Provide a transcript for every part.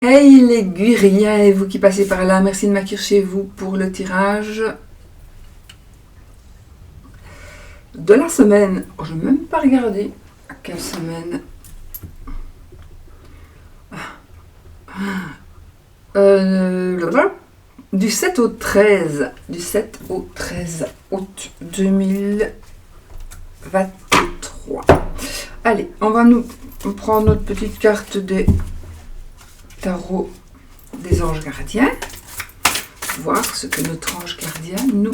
Hey les Guriens et vous qui passez par là, merci de m'accueillir chez vous pour le tirage de la semaine. Oh, je n'ai même pas regardé à quelle semaine. Du 7 au 13. Du 7 au 13 août 2023. Allez, on va nous prendre notre petite carte des tarot des anges gardiens. Voir ce que notre ange gardien nous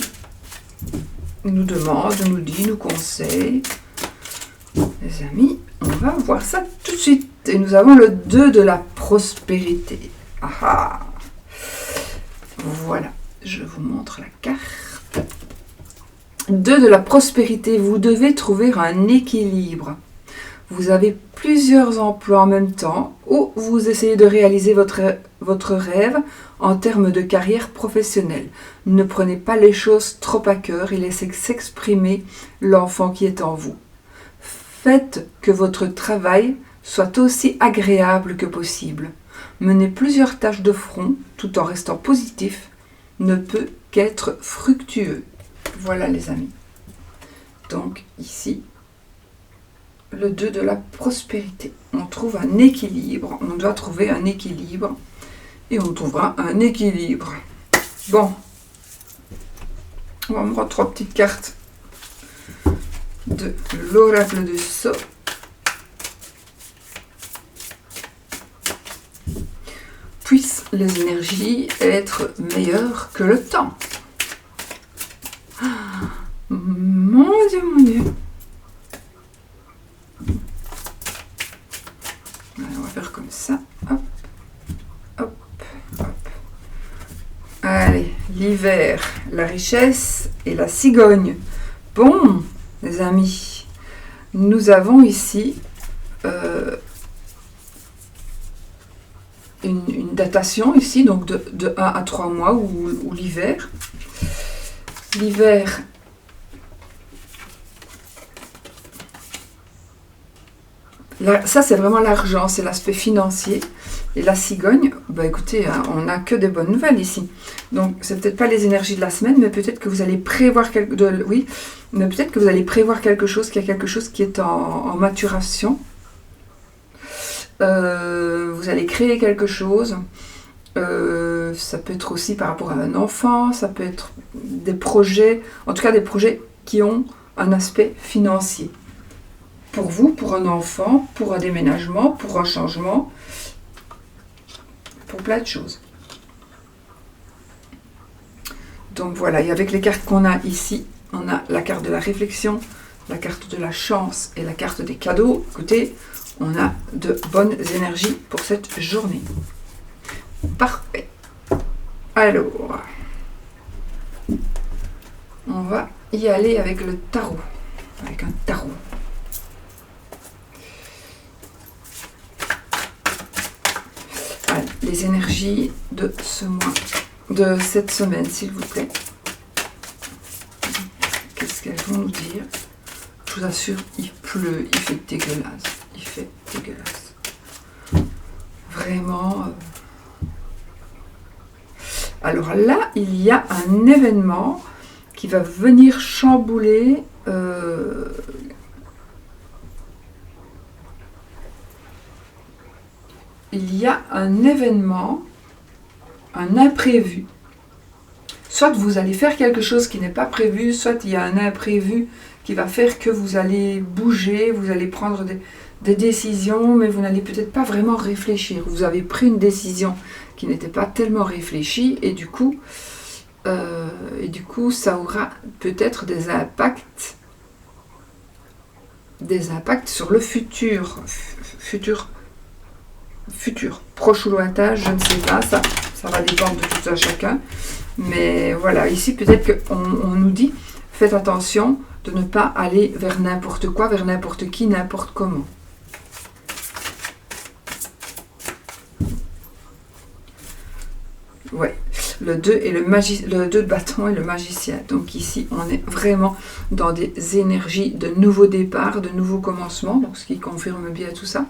demande, nous dit, nous conseille. Les amis, on va voir ça tout de suite. Et nous avons le 2 de la prospérité. Ah ah. Voilà, je vous montre la carte. 2 de la prospérité, vous devez trouver un équilibre. Vous avez plusieurs emplois en même temps ou vous essayez de réaliser votre rêve en termes de carrière professionnelle. Ne prenez pas les choses trop à cœur et laissez s'exprimer l'enfant qui est en vous. Faites que votre travail soit aussi agréable que possible. Mener plusieurs tâches de front tout en restant positif ne peut qu'être fructueux. Voilà les amis. Donc ici, le 2 de la prospérité. On trouve un équilibre. On doit trouver un équilibre. Et on trouvera un équilibre. Bon. On va me prendre 3 petites cartes de l'oracle de Sceaux. Puissent les énergies être meilleures que le temps. Mon Dieu, mon Dieu. On va faire comme ça. Hop, hop, hop. Allez, l'hiver, la richesse et la cigogne. Bon, les amis, nous avons ici une datation ici, donc de 1 à 3 mois, ou l'hiver. L'hiver, ça c'est vraiment l'argent, c'est l'aspect financier. Et la cigogne, bah écoutez, hein, on n'a que des bonnes nouvelles ici. Donc c'est peut-être pas les énergies de la semaine, mais peut-être que vous allez prévoir peut-être que vous allez prévoir quelque chose, qu'il y a quelque chose qui est en maturation. Vous allez créer quelque chose. Ça peut être aussi par rapport à un enfant, ça peut être des projets, en tout cas des projets qui ont un aspect financier. Pour vous, pour un enfant, pour un déménagement, pour un changement, pour plein de choses. Donc voilà, et avec les cartes qu'on a ici, on a la carte de la réflexion, la carte de la chance et la carte des cadeaux. Écoutez, on a de bonnes énergies pour cette journée. Parfait. Alors, on va y aller avec le tarot. Avec un tarot. Allez, les énergies de ce mois, de cette semaine, s'il vous plaît. Qu'est-ce qu'elles vont nous dire? Je vous assure, il pleut, il fait dégueulasse. Il fait dégueulasse. Vraiment. Alors là, il y a un événement qui va venir chambouler il y a un événement, un imprévu. Soit vous allez faire quelque chose qui n'est pas prévu, soit il y a un imprévu qui va faire que vous allez bouger, vous allez prendre des décisions, mais vous n'allez peut-être pas vraiment réfléchir. Vous avez pris une décision qui n'était pas tellement réfléchie et du coup, ça aura peut-être des impacts sur le futur, proche ou lointain, je ne sais pas, ça va dépendre de tout à chacun. Mais voilà, ici peut-être qu'on nous dit, faites attention de ne pas aller vers n'importe quoi, vers n'importe qui, n'importe comment. Ouais, le 2 et le 2 de bâton et le magicien. Donc ici, on est vraiment dans des énergies de nouveaux départs, de nouveaux commencements, donc ce qui confirme bien tout ça,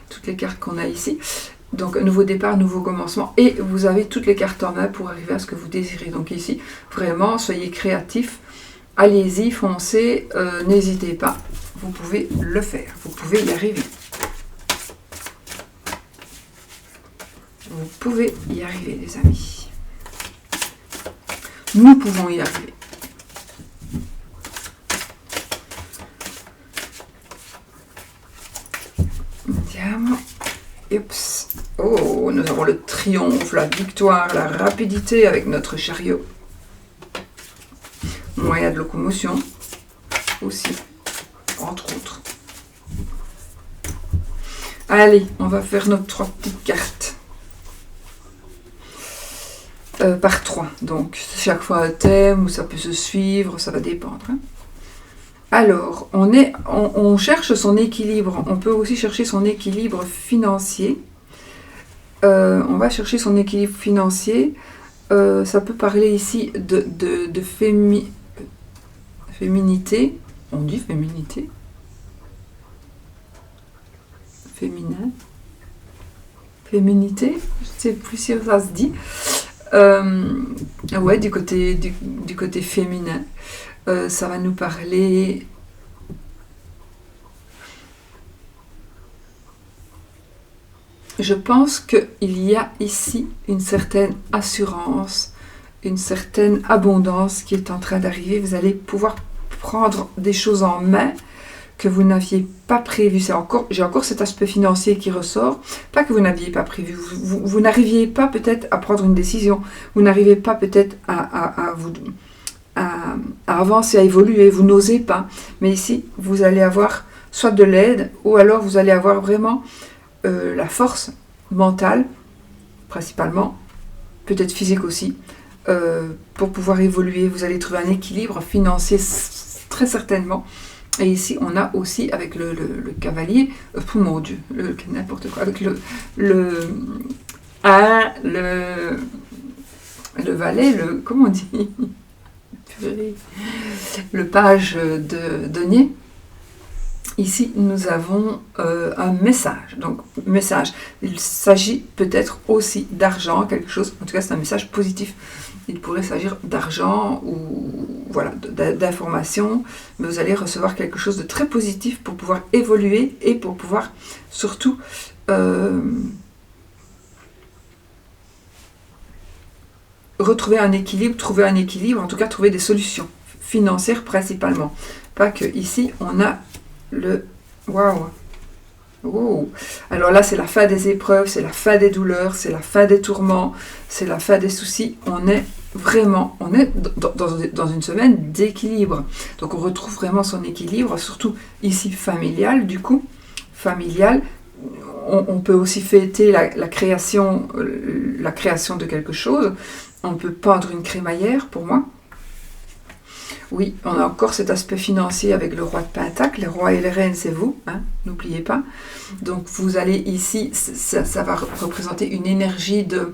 toutes les cartes qu'on a ici. Donc, un nouveau départ, nouveau commencement. Et vous avez toutes les cartes en main pour arriver à ce que vous désirez. Donc ici, vraiment, soyez créatifs. Allez-y, foncez, n'hésitez pas. Vous pouvez le faire. Vous pouvez y arriver. Vous pouvez y arriver, les amis. Nous pouvons y arriver. Diamant. Oups. Oh, nous avons le triomphe, la victoire, la rapidité avec notre chariot. Moyen de locomotion aussi, entre autres. Allez, on va faire nos 3 petites cartes. Par 3. Donc, chaque fois un thème, ou ça peut se suivre, ça va dépendre. Hein. Alors, on cherche son équilibre. On peut aussi chercher son équilibre financier. On va chercher son équilibre financier. Ça peut parler ici de féminité. On dit féminité. Féminin. Féminité. Je ne sais plus si ça se dit. Ouais, du côté féminin. Ça va nous parler... Je pense qu'il y a ici une certaine assurance, une certaine abondance qui est en train d'arriver. Vous allez pouvoir prendre des choses en main que vous n'aviez pas prévues. J'ai encore cet aspect financier qui ressort. Pas que vous n'aviez pas prévu. Vous n'arriviez pas peut-être à prendre une décision. Vous n'arrivez pas peut-être à avancer, à évoluer. Vous n'osez pas. Mais ici, vous allez avoir soit de l'aide ou alors vous allez avoir vraiment... la force mentale, principalement, peut-être physique aussi, pour pouvoir évoluer. Vous allez trouver un équilibre financier très certainement. Et ici, on a aussi avec le cavalier, mon Dieu, n'importe quoi, avec le valet, comment on dit, le page de denier. Ici, nous avons un message. Donc, message. Il s'agit peut-être aussi d'argent, quelque chose. En tout cas, c'est un message positif. Il pourrait s'agir d'argent ou voilà, d'informations. Mais vous allez recevoir quelque chose de très positif pour pouvoir évoluer et pour pouvoir surtout retrouver un équilibre, trouver un équilibre, en tout cas trouver des solutions financières principalement. Pas que ici, on a le waouh. Oh. Alors là, c'est la fin des épreuves, c'est la fin des douleurs, c'est la fin des tourments, c'est la fin des soucis. On est dans une semaine d'équilibre. Donc on retrouve vraiment son équilibre, surtout ici familial, du coup. Familial. On peut aussi fêter la création de quelque chose. On peut peindre une crémaillère, pour moi. Oui, on a encore cet aspect financier avec le roi de Pentacle. Les rois et les reines, c'est vous, hein, n'oubliez pas. Donc vous allez ici, ça va représenter une énergie de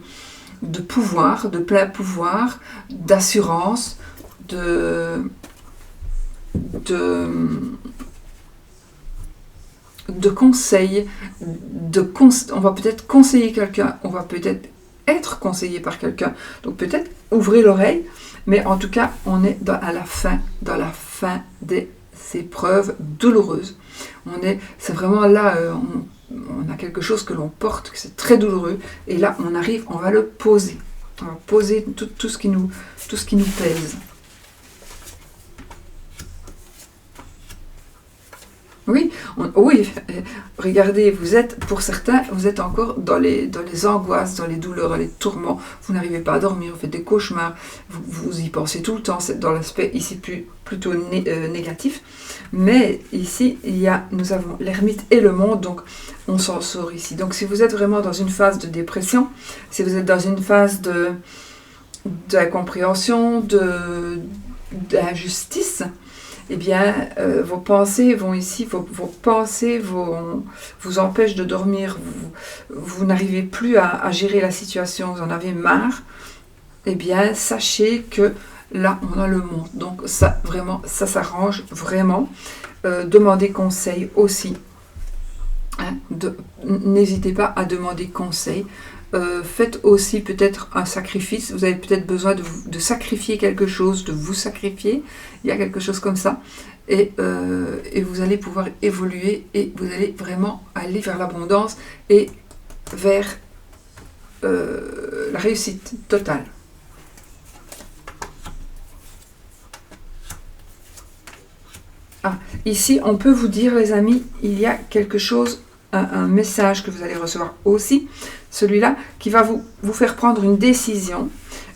pouvoir, de plein pouvoir, d'assurance, de conseils, on va peut-être conseiller quelqu'un, on va peut-être être conseillé par quelqu'un. Donc peut-être ouvrez l'oreille. Mais en tout cas, on est dans la fin des épreuves douloureuses. C'est vraiment là, on a quelque chose que l'on porte, que c'est très douloureux. Et là, on arrive, on va le poser. On va poser tout ce qui nous pèse. Oui, regardez, pour certains, vous êtes encore dans les angoisses, dans les douleurs, dans les tourments. Vous n'arrivez pas à dormir, vous faites des cauchemars, vous y pensez tout le temps. C'est dans l'aspect ici plutôt négatif. Mais ici, nous avons l'ermite et le monde, donc on s'en sort ici. Donc si vous êtes vraiment dans une phase de dépression, si vous êtes dans une phase d'incompréhension, d'injustice, eh bien, vos pensées vont ici, vos pensées vous empêchent de dormir, vous n'arrivez plus à gérer la situation, vous en avez marre, eh bien, sachez que là, on a le monde. Donc, ça, vraiment, ça s'arrange vraiment. Demandez conseil aussi Hein, n'hésitez pas à demander conseil. Faites aussi peut-être un sacrifice. Vous avez peut-être besoin de sacrifier quelque chose, de vous sacrifier. Il y a quelque chose comme ça. Et vous allez pouvoir évoluer et vous allez vraiment aller vers l'abondance et vers la réussite totale. Ah, ici, on peut vous dire, les amis, il y a quelque chose, un message que vous allez recevoir aussi, celui-là, qui va vous faire prendre une décision.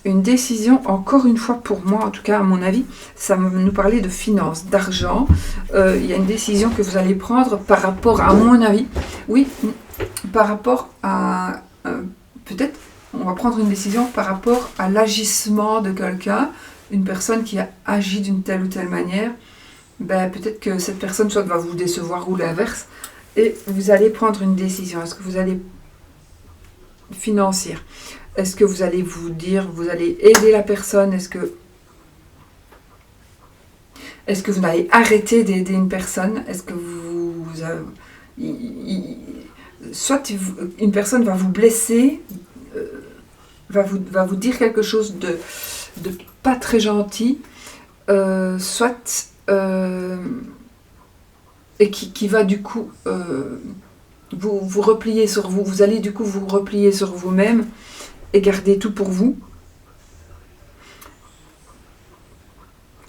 Une décision, encore une fois, pour moi, en tout cas, à mon avis, ça nous parlait de finances, d'argent. Il y a une décision que vous allez prendre par rapport, à mon avis, oui, par rapport à, peut-être, on va prendre une décision par rapport à l'agissement de quelqu'un, une personne qui a agi d'une telle ou telle manière. Ben, peut-être que cette personne soit va vous décevoir ou l'inverse, et vous allez prendre une décision. Est-ce que vous allez financière? Est-ce que vous allez vous dire, vous allez aider la personne? Est-ce que vous allez arrêter d'aider une personne? Est-ce que soit une personne va vous blesser, va vous dire quelque chose de pas très gentil, soit et qui va du coup vous replier sur vous. Vous allez du coup vous replier sur vous-même et garder tout pour vous.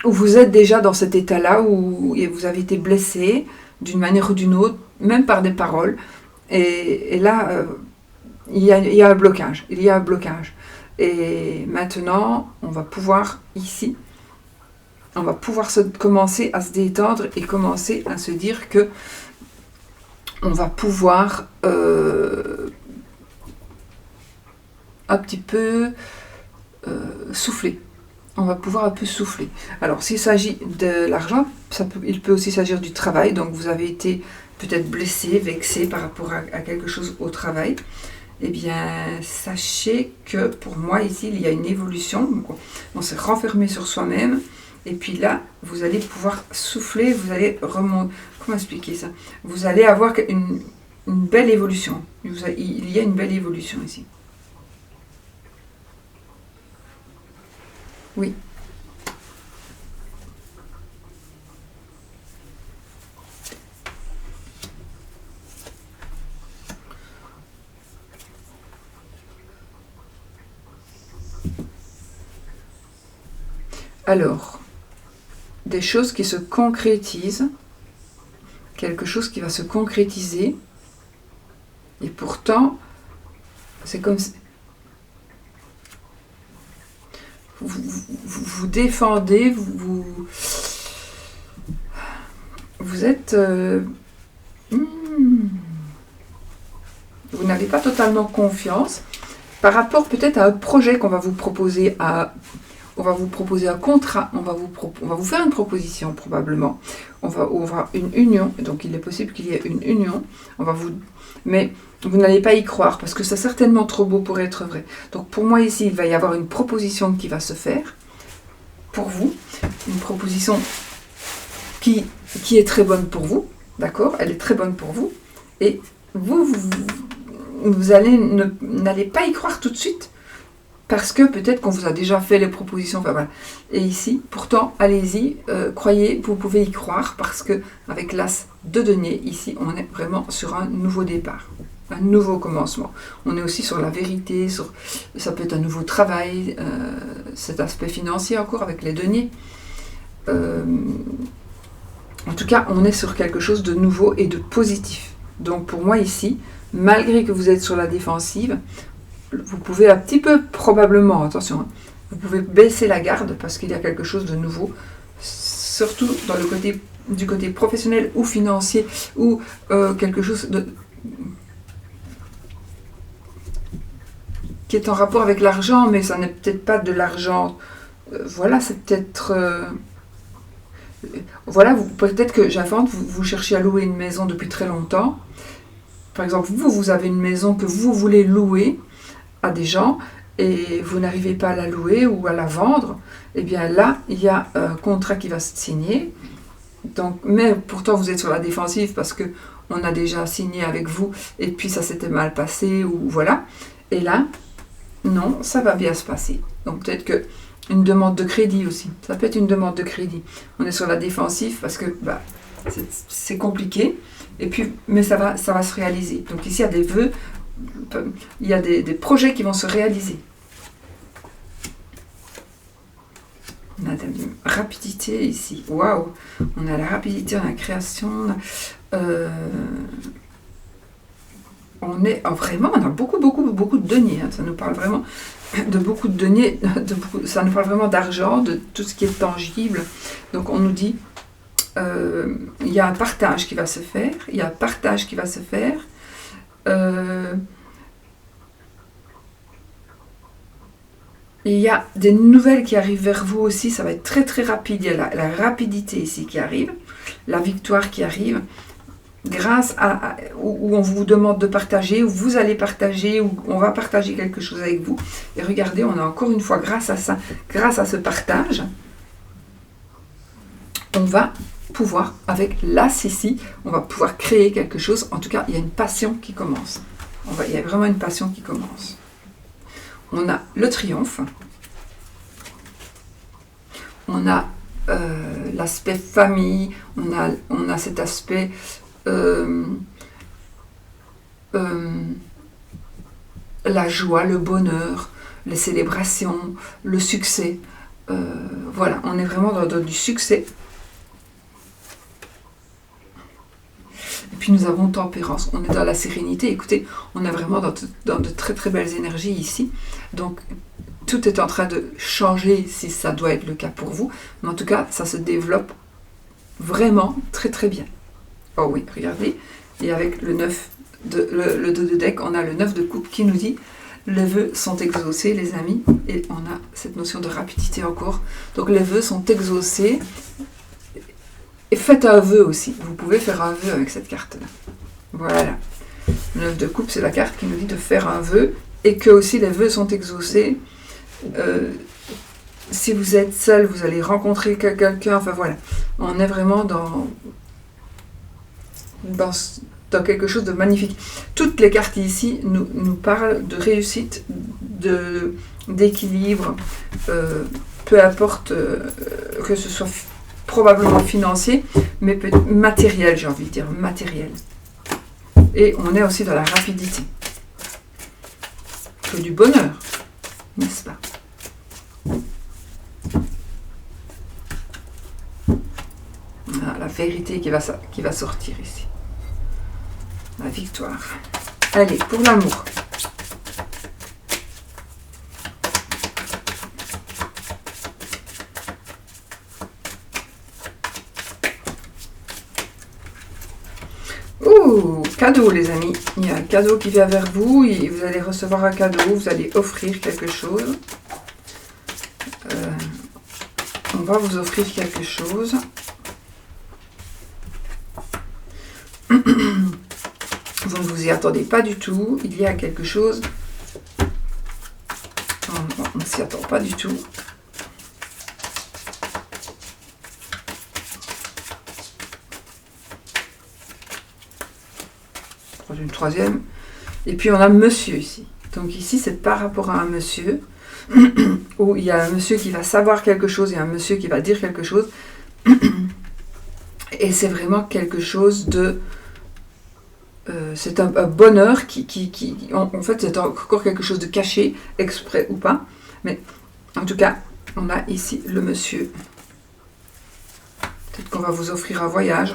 Ou vous êtes déjà dans cet état-là où vous avez été blessé d'une manière ou d'une autre, même par des paroles. Et là, il y a un blocage. Il y a un blocage. Et maintenant, on va pouvoir ici, on va pouvoir commencer à se détendre et commencer à se dire que on va pouvoir un petit peu souffler. On va pouvoir un peu souffler. Alors, s'il s'agit de l'argent, il peut aussi s'agir du travail. Donc, vous avez été peut-être blessé, vexé par rapport à quelque chose au travail. Eh bien, sachez que pour moi, ici, il y a une évolution. On s'est renfermé sur soi-même. Et puis là, vous allez pouvoir souffler, vous allez remonter. Comment expliquer ça? Vous allez avoir une belle évolution. Il y a une belle évolution ici. Oui. Alors, des choses qui se concrétisent, quelque chose qui va se concrétiser, et pourtant, c'est comme si vous défendez, vous êtes... vous n'avez pas totalement confiance par rapport peut-être à un projet qu'on va vous proposer on va vous proposer un contrat, on va vous faire une proposition probablement, on va ouvrir une union, donc il est possible qu'il y ait une union, mais vous n'allez pas y croire parce que c'est certainement trop beau pour être vrai. Donc pour moi ici, il va y avoir une proposition qui va se faire pour vous, une proposition qui est très bonne pour vous, d'accord? Elle est très bonne pour vous, et vous n'allez pas y croire tout de suite, parce que peut-être qu'on vous a déjà fait les propositions, enfin voilà. Et ici, pourtant, allez-y, croyez, vous pouvez y croire, parce que avec l'as de denier, ici, on est vraiment sur un nouveau départ, un nouveau commencement. On est aussi sur la vérité, ça peut être un nouveau travail, cet aspect financier encore avec les deniers. En tout cas, on est sur quelque chose de nouveau et de positif. Donc pour moi ici, malgré que vous êtes sur la défensive, vous pouvez un petit peu, probablement, attention, hein, vous pouvez baisser la garde parce qu'il y a quelque chose de nouveau, surtout dans du côté professionnel ou financier, ou quelque chose qui est en rapport avec l'argent, mais ça n'est peut-être pas de l'argent. Voilà, c'est peut-être... voilà, peut-être que j'invente, vous cherchez à louer une maison depuis très longtemps. Par exemple, vous avez une maison que vous voulez louer à des gens et vous n'arrivez pas à la louer ou à la vendre, et bien là, il y a un contrat qui va se signer. Donc, mais pourtant, vous êtes sur la défensive parce que on a déjà signé avec vous et puis ça s'était mal passé ou voilà. Et là, non, ça va bien se passer. Donc peut-être que une demande de crédit aussi. Ça peut être une demande de crédit. On est sur la défensive parce que c'est compliqué. Et puis, mais ça va se réaliser. Donc ici, il y a des vœux, il y a des projets qui vont se réaliser. On a de la rapidité ici. Waouh! On a la rapidité, on a la création. On a beaucoup de deniers. Hein. Ça nous parle vraiment de beaucoup de deniers. Ça nous parle vraiment d'argent, de tout ce qui est tangible. Donc on nous dit, il y a un partage qui va se faire. Il y a des nouvelles qui arrivent vers vous aussi, ça va être très très rapide. Il y a la rapidité ici qui arrive, la victoire qui arrive, grâce à où on vous demande de partager, où vous allez partager, où on va partager quelque chose avec vous. Et regardez, on a encore une fois, grâce à ça, grâce à ce partage, on va pouvoir, avec l'As ici, on va pouvoir créer quelque chose. En tout cas, il y a une passion qui commence. Il y a vraiment une passion qui commence. On a le triomphe, on a l'aspect famille, on a cet aspect la joie, le bonheur, les célébrations, le succès. Voilà, on est vraiment dans du succès. Et puis nous avons tempérance, on est dans la sérénité. Écoutez, on est vraiment dans de très très belles énergies ici. Donc tout est en train de changer si ça doit être le cas pour vous. Mais en tout cas, ça se développe vraiment très très bien. Oh oui, regardez. Et avec le 9 le 2 de deck, on a le 9 de coupe qui nous dit les vœux sont exaucés, les amis. Et on a cette notion de rapidité encore. Donc les vœux sont exaucés. Et faites un vœu aussi. Vous pouvez faire un vœu avec cette carte-là. Voilà. Le 9 de coupe, c'est la carte qui nous dit de faire un vœu et que aussi les vœux sont exaucés. Si vous êtes seul, vous allez rencontrer quelqu'un. Enfin voilà. On est vraiment dans quelque chose de magnifique. Toutes les cartes ici nous parlent de réussite, d'équilibre, peu importe que ce soit probablement financier, mais matériel, j'ai envie de dire, matériel. Et on est aussi dans la rapidité. Que du bonheur, n'est-ce pas? On a la vérité qui va sortir ici. La victoire. Allez, pour l'amour. Ouh, cadeau les amis. Il y a un cadeau qui vient vers vous. Et vous allez recevoir un cadeau. Vous allez offrir quelque chose. On va vous offrir quelque chose. Vous ne vous y attendez pas du tout. Il y a quelque chose. On ne s'y attend pas du tout. Une troisième. Et puis on a monsieur ici. Donc ici, c'est par rapport à un monsieur. Où il y a un monsieur qui va savoir quelque chose et un monsieur qui va dire quelque chose. Et c'est vraiment quelque chose de... c'est un bonheur en fait, c'est encore quelque chose de caché, exprès ou pas. Mais en tout cas, on a ici le monsieur. Peut-être qu'on va vous offrir un voyage.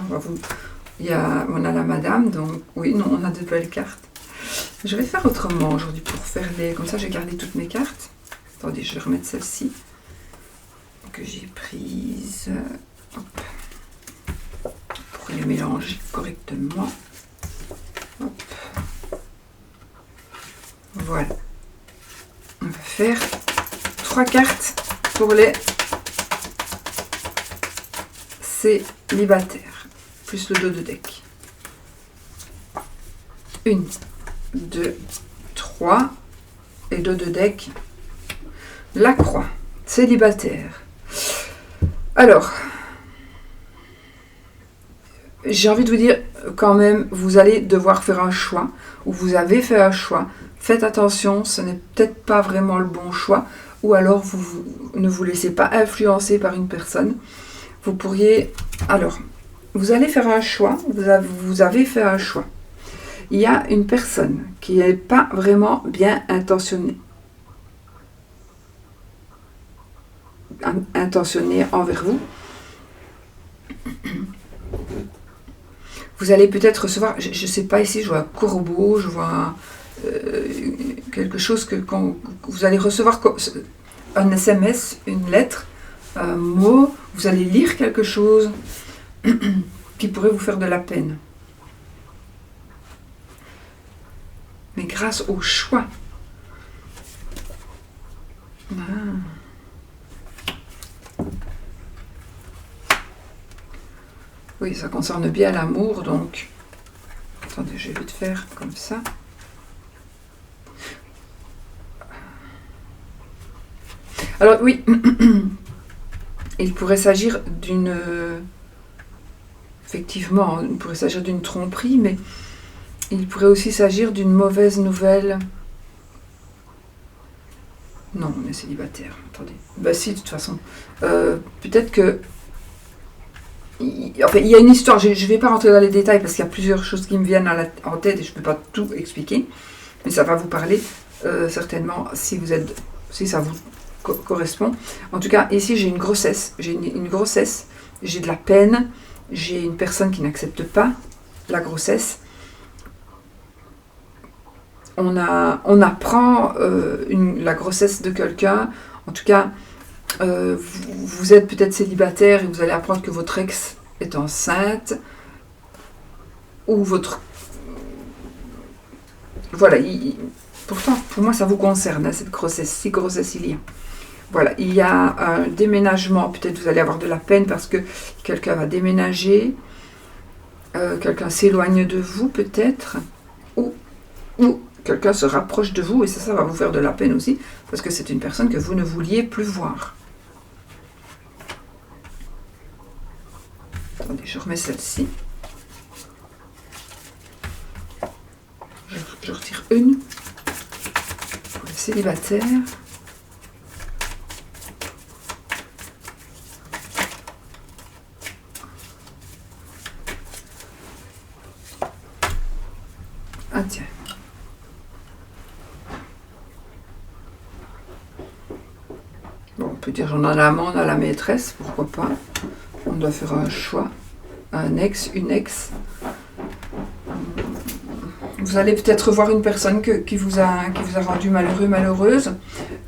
On a la madame, donc oui, non, on a de belles cartes. Je vais faire autrement aujourd'hui pour faire les... Comme ça, j'ai gardé toutes mes cartes. Attendez, je vais remettre celle-ci que j'ai prise. Hop. Pour les mélanger correctement. Hop. Voilà. On va faire 3 cartes pour les célibataires. Plus le 2 de deck. 1, 2, 3 et 2 de deck. La croix. Célibataire. Alors, j'ai envie de vous dire, quand même, vous allez devoir faire un choix, ou vous avez fait un choix. Faites attention, ce n'est peut-être pas vraiment le bon choix, ou alors vous ne vous laissez pas influencer par une personne. Vous pourriez... Alors, vous allez faire un choix, vous avez fait un choix. Il y a une personne qui n'est pas vraiment bien intentionnée envers vous. Vous allez peut-être recevoir, je ne sais pas, ici je vois un corbeau, je vois quelque chose que quand vous allez recevoir un SMS, une lettre, un mot, vous allez lire quelque chose qui pourrait vous faire de la peine. Mais grâce au choix. Oui, ça concerne bien l'amour, donc... Attendez, je vais vite faire comme ça. Alors, oui, il pourrait s'agir d'une... Effectivement, il pourrait s'agir d'une tromperie, mais il pourrait aussi s'agir d'une mauvaise nouvelle. Non, on est célibataire. Attendez. Bah si, de toute façon. Peut-être que... Enfin, il y a une histoire, je ne vais pas rentrer dans les détails parce qu'il y a plusieurs choses qui me viennent en tête et je ne peux pas tout expliquer. Mais ça va vous parler certainement si ça vous correspond. En tout cas, ici j'ai une grossesse. J'ai une grossesse, j'ai de la peine, j'ai une personne qui n'accepte pas la grossesse. On apprend la grossesse de quelqu'un. En tout cas, vous êtes peut-être célibataire et vous allez apprendre que votre ex est enceinte. Ou votre... Voilà. Pourtant, pour moi, ça vous concerne, hein, cette grossesse. Si grossesse il y a. Voilà. Il y a un déménagement. Peut-être vous allez avoir de la peine parce que quelqu'un va déménager. Quelqu'un s'éloigne de vous, peut-être. Ou quelqu'un se rapproche de vous et ça va vous faire de la peine aussi parce que c'est une personne que vous ne vouliez plus voir. Attendez, je remets celle-ci. Je retire une pour le célibataire. Ah tiens. Bon, on peut dire j'en ai l'amant, on a la maîtresse, pourquoi pas. On doit faire un choix. Un ex, une ex. Vous allez peut-être voir une personne qui vous a rendu malheureux, malheureuse.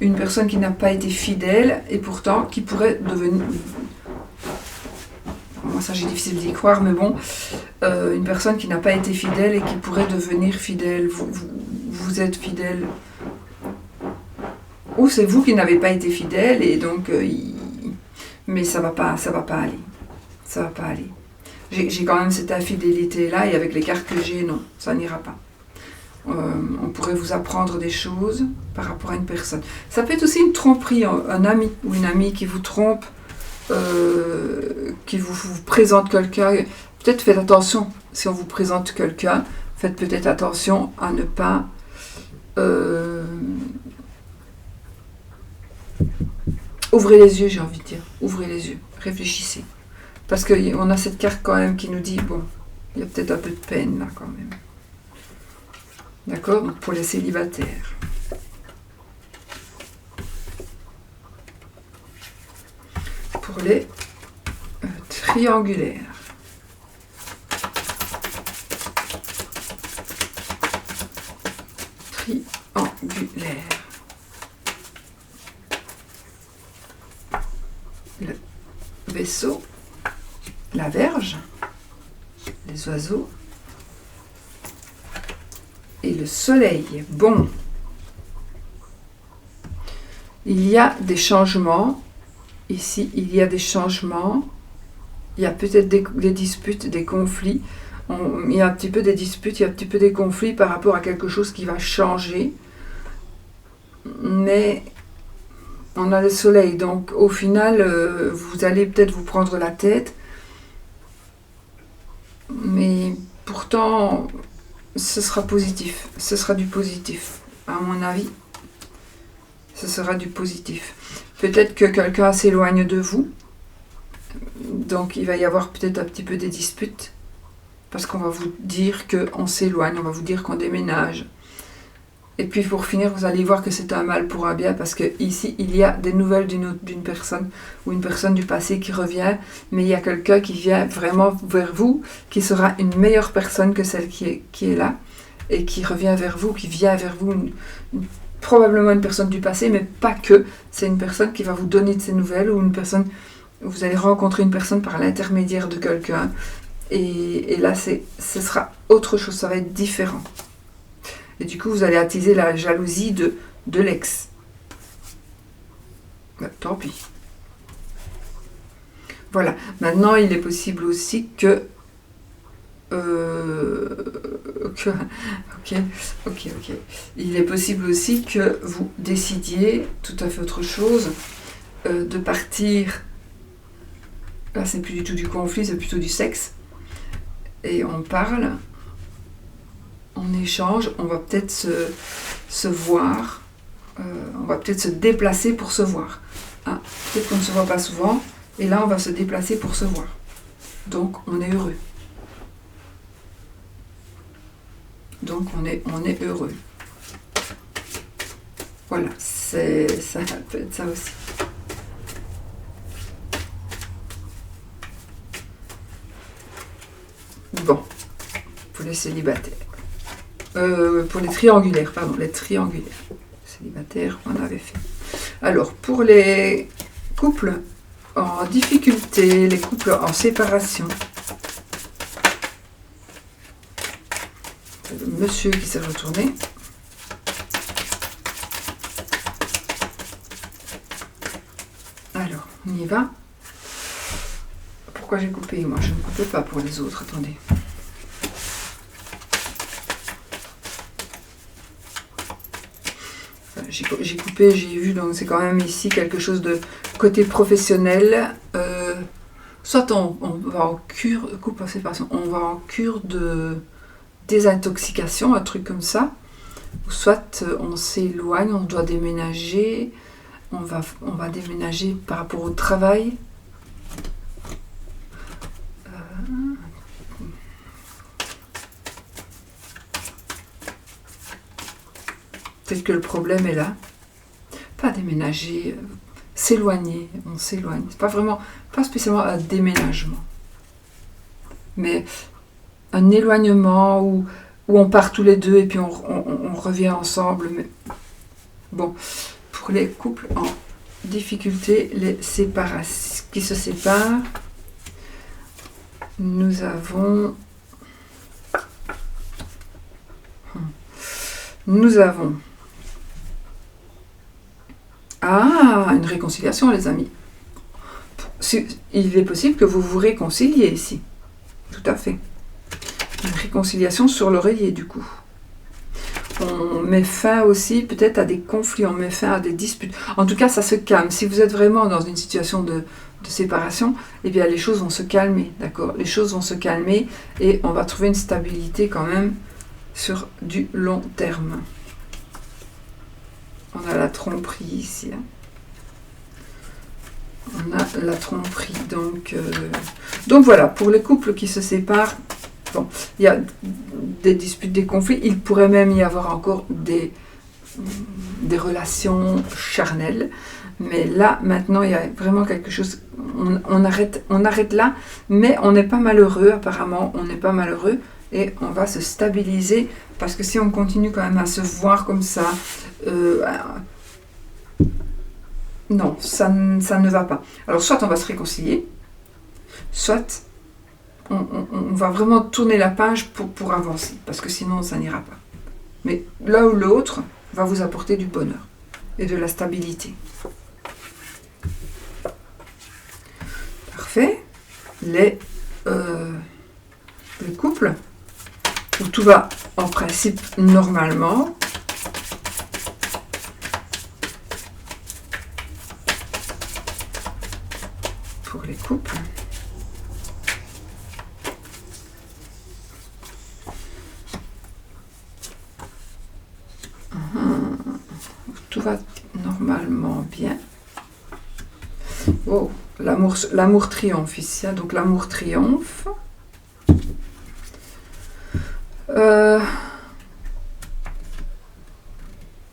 Une personne qui n'a pas été fidèle et pourtant qui pourrait devenir... Moi ça j'ai difficile d'y croire, mais bon. Une personne qui n'a pas été fidèle et qui pourrait devenir fidèle. Vous êtes fidèle. Ou c'est vous qui n'avez pas été fidèle et donc... Mais ça va pas aller. Ça va pas aller. J'ai quand même cette infidélité-là et avec les cartes que j'ai, non, ça n'ira pas. On pourrait vous apprendre des choses par rapport à une personne. Ça peut être aussi une tromperie, un ami ou une amie qui vous trompe, qui vous présente quelqu'un. Peut-être faites attention, si on vous présente quelqu'un, faites peut-être attention à ne pas... ouvrez les yeux, j'ai envie de dire. Ouvrez les yeux, réfléchissez. Parce qu'on a cette carte quand même qui nous dit, bon, il y a peut-être un peu de peine là quand même. D'accord? Donc pour les célibataires. Pour les triangulaires. Triangulaires. Le vaisseau. La Vierge, les oiseaux et le soleil. Bon, il y a des changements. Ici, il y a des changements. Il y a peut-être des disputes, des conflits. Il y a un petit peu des disputes, il y a un petit peu des conflits par rapport à quelque chose qui va changer. Mais... on a le soleil, donc au final, vous allez peut-être vous prendre la tête. Mais pourtant, ce sera positif. Ce sera du positif. À mon avis, ce sera du positif. Peut-être que quelqu'un s'éloigne de vous. Donc, il va y avoir peut-être un petit peu des disputes. Parce qu'on va vous dire qu'on s'éloigne, on va vous dire qu'on déménage. Et puis pour finir, vous allez voir que c'est un mal pour un bien, parce que ici, il y a des nouvelles d'une personne, ou une personne du passé qui revient, mais il y a quelqu'un qui vient vraiment vers vous, qui sera une meilleure personne que celle qui est là, et qui revient vers vous, qui vient vers vous, probablement une personne du passé, mais pas que. C'est une personne qui va vous donner de ses nouvelles, ou une personne, vous allez rencontrer une personne par l'intermédiaire de quelqu'un, et là, ce sera autre chose, ça va être différent. Et du coup, vous allez attiser la jalousie de l'ex. Ben, tant pis. Voilà. Maintenant, il est possible aussi que... Ok. Il est possible aussi que vous décidiez, tout à fait autre chose, de partir... Là, c'est plus du tout du conflit, c'est plutôt du sexe. Et on parle... En échange, on va peut-être se voir, on va peut-être se déplacer pour se voir. Hein, peut-être qu'on ne se voit pas souvent, et là on va se déplacer pour se voir. Donc on est heureux. Donc on est heureux. Voilà, ça peut être ça aussi. Bon, pour les célibataires. Pour les triangulaires, pardon, les triangulaires. Célibataires, on avait fait. Alors, pour les couples en difficulté, les couples en séparation, c'est le monsieur qui s'est retourné. Alors, on y va. Pourquoi j'ai coupé? Moi, je ne coupe pas pour les autres, attendez. J'ai coupé, j'ai vu, donc c'est quand même ici quelque chose de côté professionnel. Soit on va en cure, on va en cure de désintoxication, un truc comme ça. Ou soit on s'éloigne, on doit déménager, on va déménager par rapport au travail. Peut-être que le problème est là. Pas déménager, s'éloigner, on s'éloigne. C'est pas spécialement un déménagement. Mais un éloignement où on part tous les deux et puis on revient ensemble. Mais bon, pour les couples en difficulté, les séparations qui se séparent, nous avons une réconciliation, les amis. Il est possible que vous vous réconciliez ici. Tout à fait. Une réconciliation sur l'oreiller, du coup. On met fin aussi peut-être à des conflits, on met fin à des disputes. En tout cas, ça se calme. Si vous êtes vraiment dans une situation de séparation, eh bien, les choses vont se calmer, d'accord? Les choses vont se calmer et on va trouver une stabilité quand même sur du long terme. On a la tromperie ici. Hein. On a la tromperie. Donc voilà, pour les couples qui se séparent, bon, il y a des disputes, des conflits. Il pourrait même y avoir encore des relations charnelles. Mais là, maintenant, il y a vraiment quelque chose... On arrête là, mais on n'est pas malheureux, apparemment. On n'est pas malheureux. Et on va se stabiliser, parce que si on continue quand même à se voir comme ça, non, ça ne va pas. Alors soit on va se réconcilier, soit on va vraiment tourner la page pour avancer, parce que sinon ça n'ira pas. Mais l'un ou l'autre va vous apporter du bonheur et de la stabilité. Parfait. Le couple où tout va en principe normalement. Pour les couples. normalement bien. Oh, l'amour triomphe ici, hein, donc l'amour triomphe.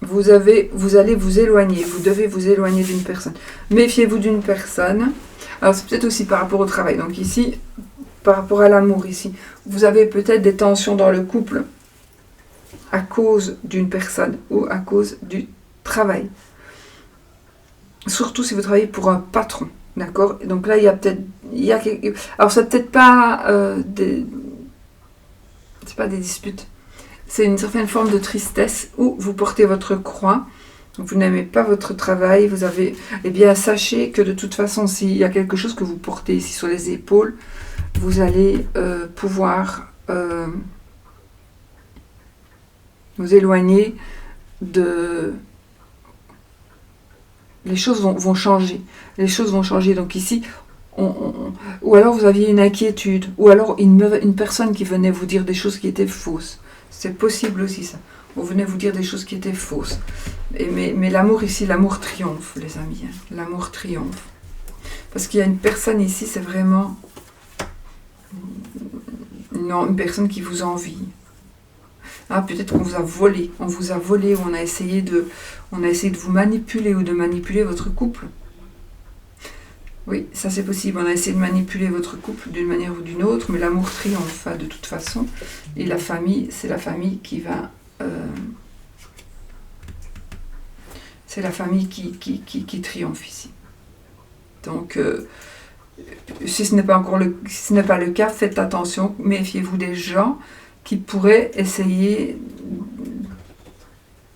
Vous allez vous éloigner, vous devez vous éloigner d'une personne. Méfiez-vous d'une personne. Alors c'est peut-être aussi par rapport au travail. Donc ici, par rapport à l'amour ici, vous avez peut-être des tensions dans le couple à cause d'une personne ou à cause du travail. Surtout si vous travaillez pour un patron, d'accord? Donc là, il y a peut-être... Alors c'est peut-être pas c'est pas des disputes. C'est une certaine forme de tristesse où vous portez votre croix, vous n'aimez pas votre travail, vous avez... Eh bien, sachez que de toute façon, s'il y a quelque chose que vous portez ici sur les épaules, vous allez pouvoir vous éloigner de... Les choses vont changer. Les choses vont changer. Donc ici, ou alors vous aviez une inquiétude, ou alors une personne qui venait vous dire des choses qui étaient fausses. C'est possible aussi ça. On venait vous dire des choses qui étaient fausses. Mais l'amour ici, l'amour triomphe, les amis. Hein. L'amour triomphe. Parce qu'il y a une personne ici, c'est vraiment une personne qui vous envie. Ah, peut-être qu'on vous a volé. On vous a volé ou on a essayé de vous manipuler ou de manipuler votre couple. Oui, ça c'est possible. On a essayé de manipuler votre couple d'une manière ou d'une autre, mais l'amour triomphe de toute façon. Et la famille, c'est la famille qui va... c'est la famille qui triomphe ici. Donc, si ce n'est pas le cas, faites attention, méfiez-vous des gens qui pourraient essayer,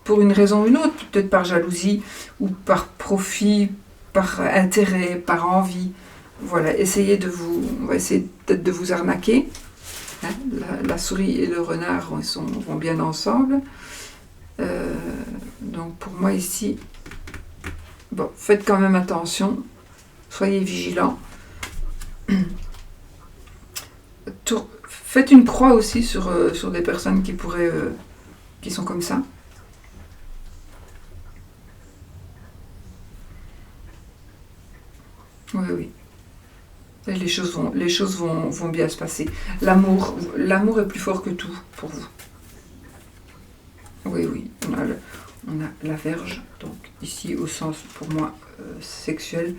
pour une raison ou une autre, peut-être par jalousie ou par profit, par intérêt, par envie. Voilà, on va essayer peut-être de vous arnaquer. Hein, la souris et le renard vont bien ensemble. Donc pour moi ici, bon, faites quand même attention, soyez vigilants. Faites une croix aussi sur des personnes qui sont comme ça. Oui, oui. Et les choses vont bien se passer. L'amour est plus fort que tout pour vous. Oui, oui. On a la Vierge, donc ici au sens pour moi sexuel.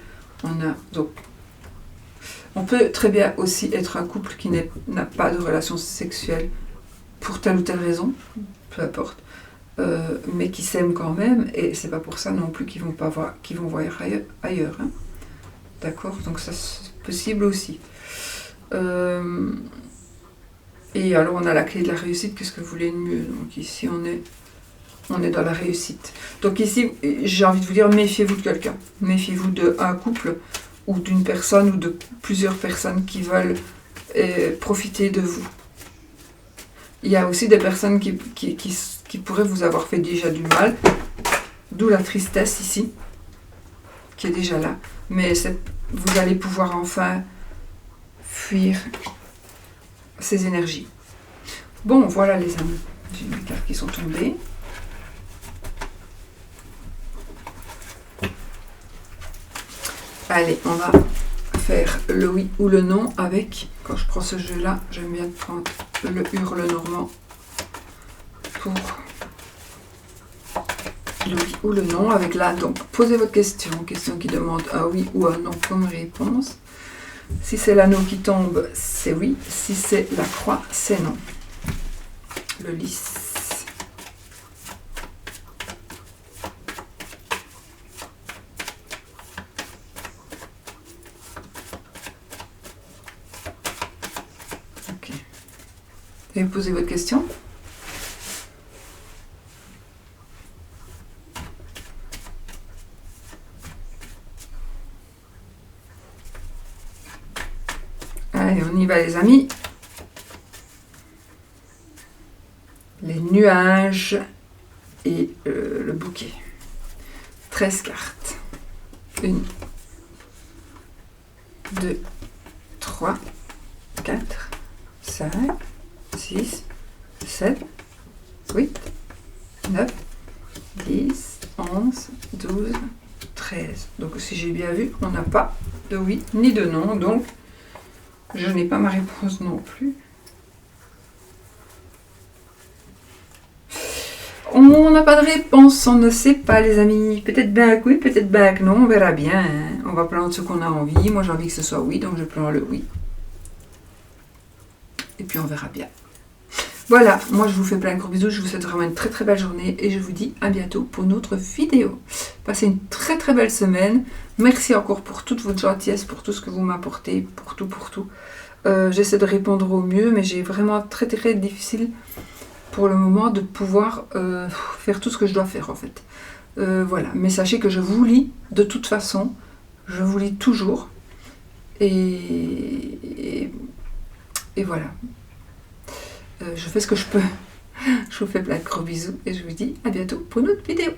On peut très bien aussi être un couple qui n'a pas de relation sexuelle pour telle ou telle raison, peu importe, mais qui s'aiment quand même, et c'est pas pour ça non plus qu'ils vont voir ailleurs. Hein. D'accord? Donc ça c'est possible aussi. Et alors on a la clé de la réussite, qu'est-ce que vous voulez de mieux? Donc ici on est dans la réussite. Donc ici, j'ai envie de vous dire, méfiez-vous de quelqu'un. Méfiez-vous d'un couple ou d'une personne ou de plusieurs personnes qui veulent profiter de vous. Il y a aussi des personnes qui pourraient vous avoir fait déjà du mal, d'où la tristesse ici, qui est déjà là. Mais vous allez pouvoir enfin fuir ces énergies. Bon, voilà les amis. J'ai mes cartes qui sont tombées. Allez, on va faire le oui ou le non avec, quand je prends ce jeu-là, j'aime bien prendre le hurle normand pour le oui ou le non avec là. Donc, posez votre question qui demande un oui ou un non comme réponse. Si c'est l'anneau qui tombe, c'est oui. Si c'est la croix, c'est non. Le lys. Et vous posez votre question. Allez, on y va les amis. Les nuages et le bouquet. 13 cartes. 1, 2, 3, 4, 5, 6, 7, 8, 9, 10, 11, 11, 12, 13. Donc si j'ai bien vu, on n'a pas de oui ni de non, donc je n'ai pas ma réponse non plus. On n'a pas de réponse, on ne sait pas les amis. Peut-être bien que oui, peut-être bien que non, on verra bien. Hein. On va prendre ce qu'on a envie. Moi j'ai envie que ce soit oui, donc je prends le oui. Et puis on verra bien. Voilà, moi je vous fais plein de gros bisous, je vous souhaite vraiment une très très belle journée et je vous dis à bientôt pour une autre vidéo. Passez une très très belle semaine. Merci encore pour toute votre gentillesse, pour tout ce que vous m'apportez, pour tout, pour tout. J'essaie de répondre au mieux, mais j'ai vraiment très très difficile pour le moment de pouvoir faire tout ce que je dois faire en fait. Voilà, mais sachez que je vous lis de toute façon, je vous lis toujours. Et voilà. Je fais ce que je peux. Je vous fais plein de gros bisous et je vous dis à bientôt pour une autre vidéo.